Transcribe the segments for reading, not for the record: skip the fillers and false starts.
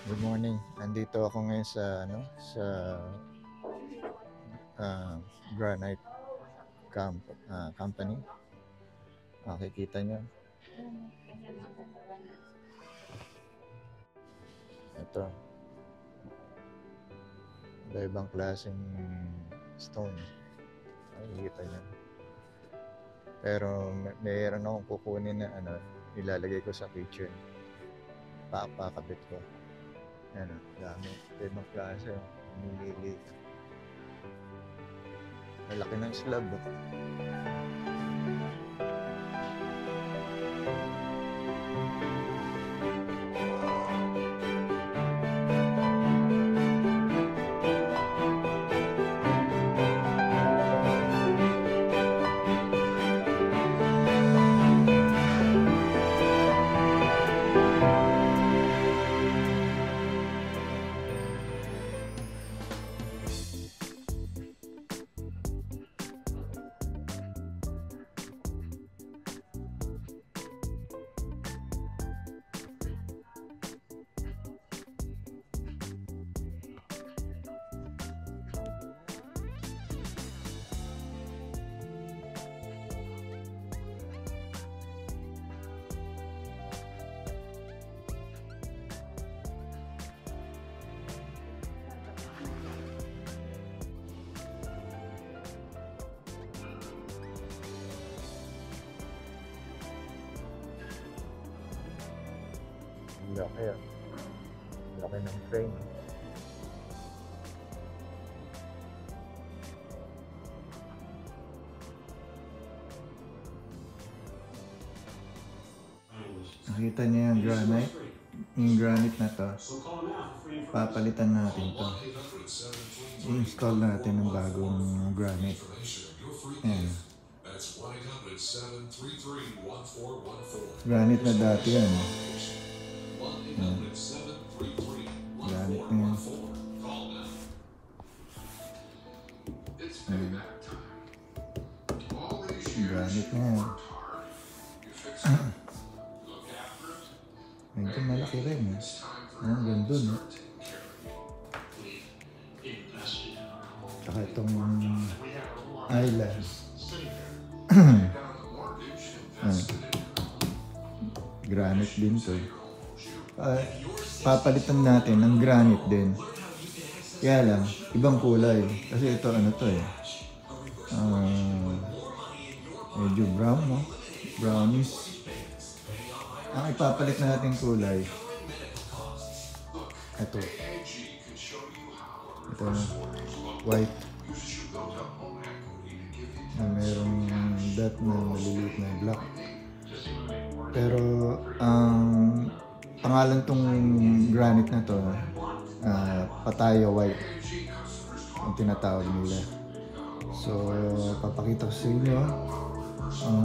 Good morning. Andito ako ngayon sa ah, Granite Company. Makikita nyo. Ito. Iba-ibang klaseng stone. Makikita nyo. Pero mayroon akong kukunin na ilalagay ko sa kitchen. Papakabit ko. Yan, dami. Iba-ibang klase. Nililiit. Malaki ng slab. Laki ah. Laki ng frame. Nakita niyo yung granite? Yung granite na to, papalitan natin to. I-install natin ng bagong granite. Ayan. Granite na dati yan. Ayan. Granite na yan. Ayan. Granite na yan. Medyo malaki rin eh. Ang ganda no? Saka itong island. Granite din to. Papalitan natin ng granite din. Kaya lang, ibang kulay. Kasi ito ano to eh. Medyo brown no? Brownish. Ang ipapalit natin kulay. Ito. Ito white. Na merong dot na maliliit na black. Pero ang pangalan tong granite na to, Pattaya white ang tinatawag nila. So papakita ko sa inyo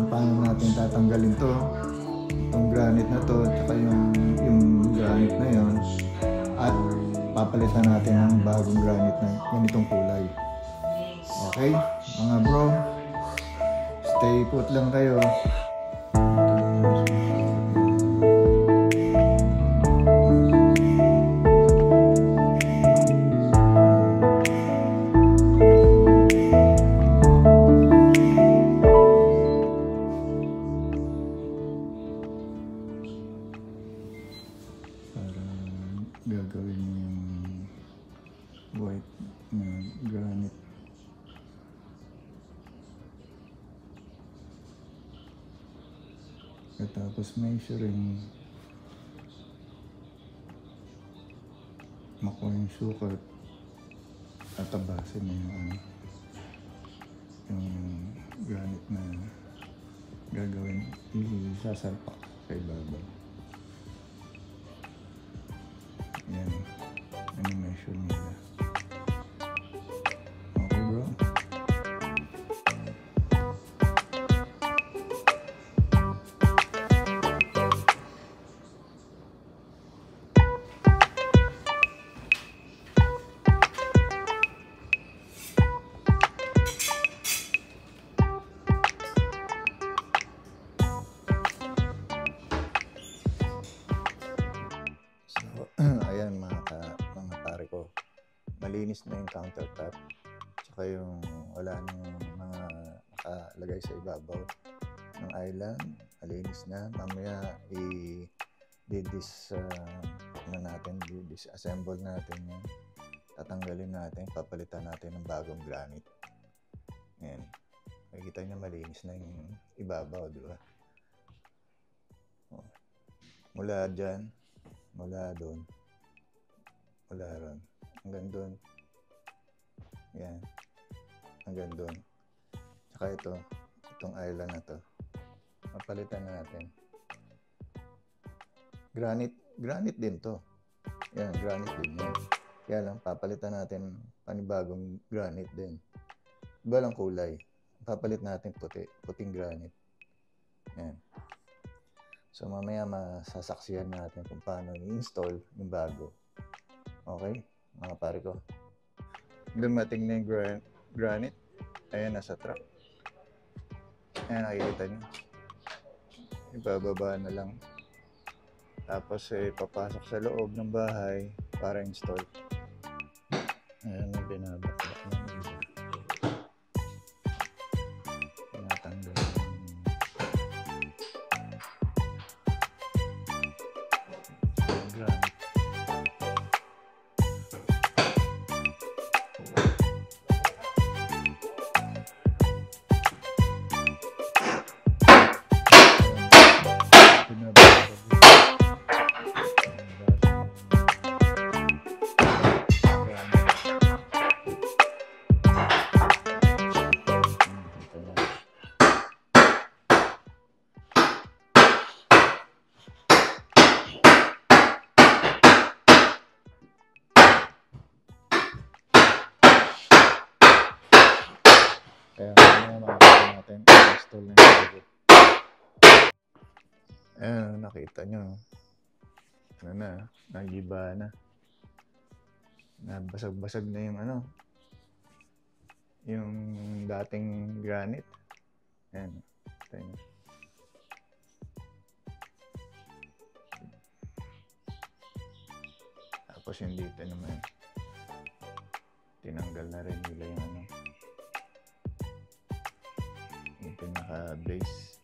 paano natin tatanggalin to, itong granite na to at saka yung granite na yon, at papalitan natin ng bagong granite na ganitong kulay. Okay mga bro, stay put lang kayo. Gagawin yung white na granite. At tapos measuring, makuha yung sukat at tabasin na yung granite na gagawin, isasalpak sa ibabaw. Yan, ano measure nila. Okay bro? malinis na yung countertop. Tsaka yung wala nang mga nakalagay sa ibabaw ng island. Malinis na. Mamaya disassemble natin yan. Tatanggalin natin, papalitan natin ng bagong granite. Ayan. Makikita nyo malinis na yung ibabaw, di ba? Mula dyan, mula doon, mula ron, hanggang doon. Yan. Hanggang doon. Tsaka itong island na to. Papalitan natin. Granite din to. Yan, granite din yan. Kaya lang, papalitan natin panibagong granite din. Iba lang kulay. Papalit natin puting granite. Yan. So, mamaya masasaksihan natin kung paano i-install yung bago. Okay? Mga pare ko. Dumating na yung granite. Ayan, nasa truck. Ayan, nakikita nyo. Ibababa na lang. Tapos, papasok sa loob ng bahay para install. Ayan, binabakbak na. Tinatanggal yung granite. Kaya makikita natin install na yung bago. Ayan, nakita nyo. Ano na, nagiba na. Nabasag-basag na yung yung dating granite. Ayan, nakita nyo. Tapos yung dito naman, tinanggal na rin nila yung yung pinaka-base.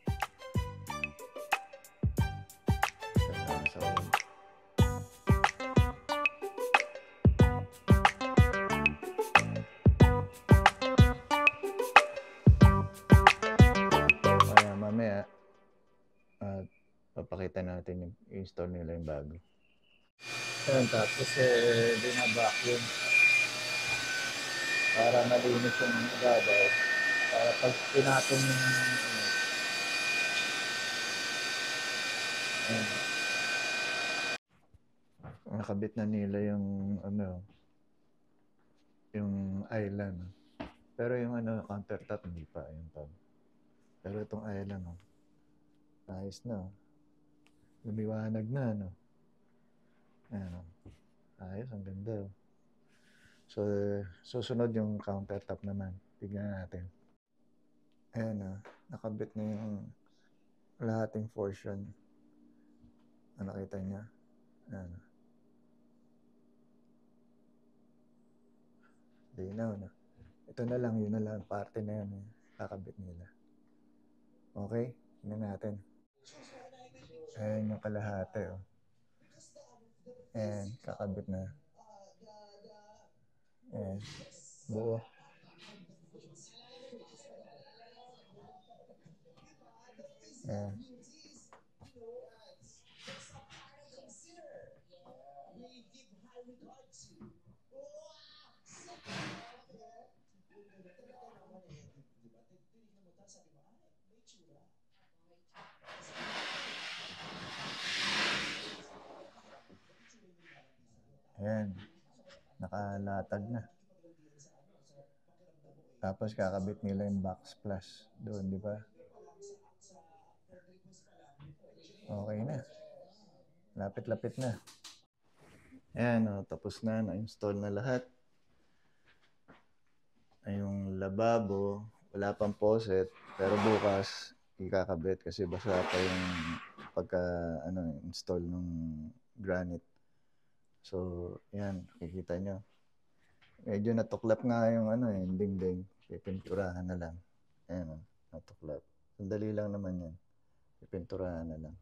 Sa ulo. Kaya mamaya, papakita natin yung install nila yung bago. Ayan, tapos binabacuum para malinis yung ibabaw. Para pag pinatong yung nakabit na nila yung yung island. Pero yung countertop hindi pa yung tab. Pero itong island ayos na. Lumiwanag na ayos, ang ganda. So susunod yung countertop naman. Tignan natin. Ayan nakabit na yung lahating portion. Nakita niya. Ayan. Linaw na. Ito na lang, yun na lang. Parte na yun. Kakabit nila. Okay? Tingnan natin. Ayan yung kalahati. Ayan, kakabit na. Ayan. Buo. Ayan. Ayan. Nakalatag na. Tapos kakabit nila yung backsplash doon, di ba? Okay na. Lapit-lapit na. Ayan, tapos na. Na-install na lahat. Ay, yung lababo, wala pang faucet, pero bukas ikakabit kasi basa pa yung pagka install ng granite. So, ayan, nakikita nyo. Medyo natuklap nga yung ano eh, yung dingding. Pipinturahan na lang. Ayan, natuklap. Sandali lang naman yan. Pipinturahan na lang.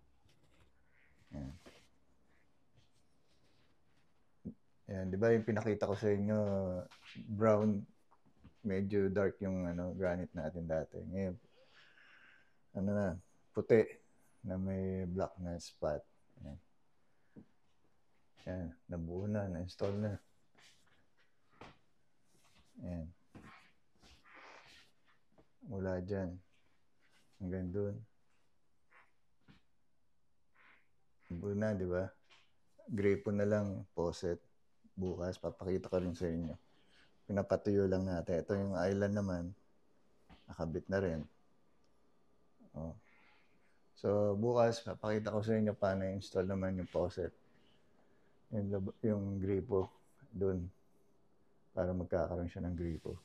Ayan. Ayan, di ba yung pinakita ko sa inyo, brown, medyo dark yung ano, granite natin dati. Ngayon, ano na, puti na may black na spot. Ayan. Ayan, nabuo na, na-install na. Ayan. Mula dyan hanggang doon. Nabuo na, di ba? Gripo na lang, faucet. Bukas, papakita ko rin sa inyo. Pinapatuyo lang natin. Ito yung island naman. Nakabit na rin. Oh. So, bukas, papakita ko sa inyo paano install naman yung faucet. Yung gripo doon. Para magkakaroon siya ng gripo.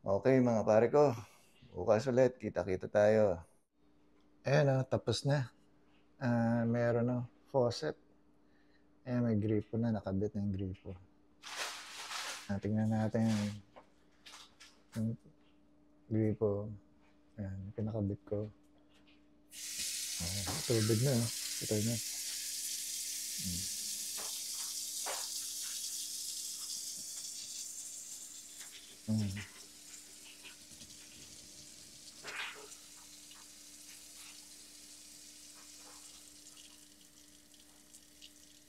Okay, mga pare ko. Bukas ulit, kita-kita tayo. Ayan tapos na. Meron na faucet. Ayan, may gripo na. Nakabit na yung gripo. Tingnan natin yung gripo. Ayan, pinakabit ko. Tubig na. Ito na.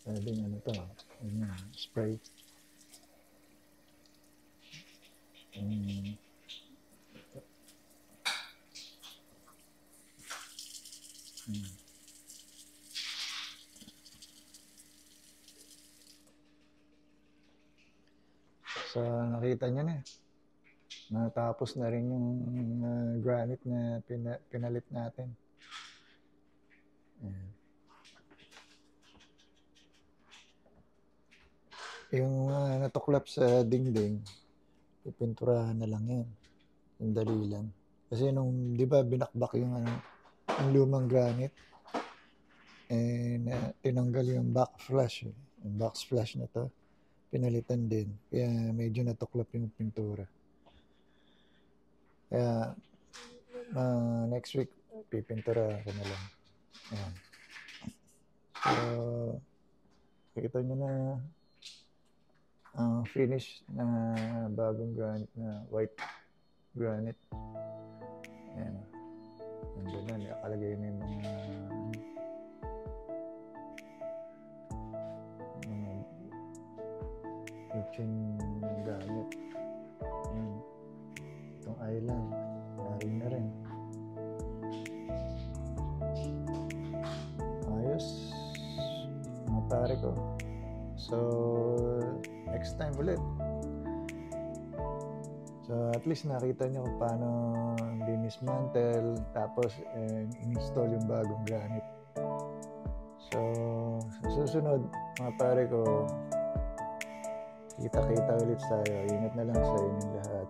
Pwedeng ano to. Ayan, spray. So, nakita nyo na. Natapos na rin yung granite na pinalit natin. Ayan. Yung natuklap sa dingding, ipinturahan na lang yan. Yung dali lang. Kasi nung, di ba, binakbak yung yung lumang granite, tinanggal yung backflash. Yung backsplash na to, pinalitan din. Kaya medyo natuklap yung pintura. Kaya, next week, pipintura ko na lang. Ayan. So, kita nyo na finish na bagong granite na white granite. Ayan. Nandun na, nakalagay na yung mga kitchen gamit. Ayan. Itong island, narin na rin. Ayos, mga pare ko. So, next time ulit. So, at least nakita nyo kung paano dinismantle, tapos in-install yung bagong granite. So, sa susunod, mga pare ko, kita-kita ulit tayo. Ingat na lang sa inyong lahat.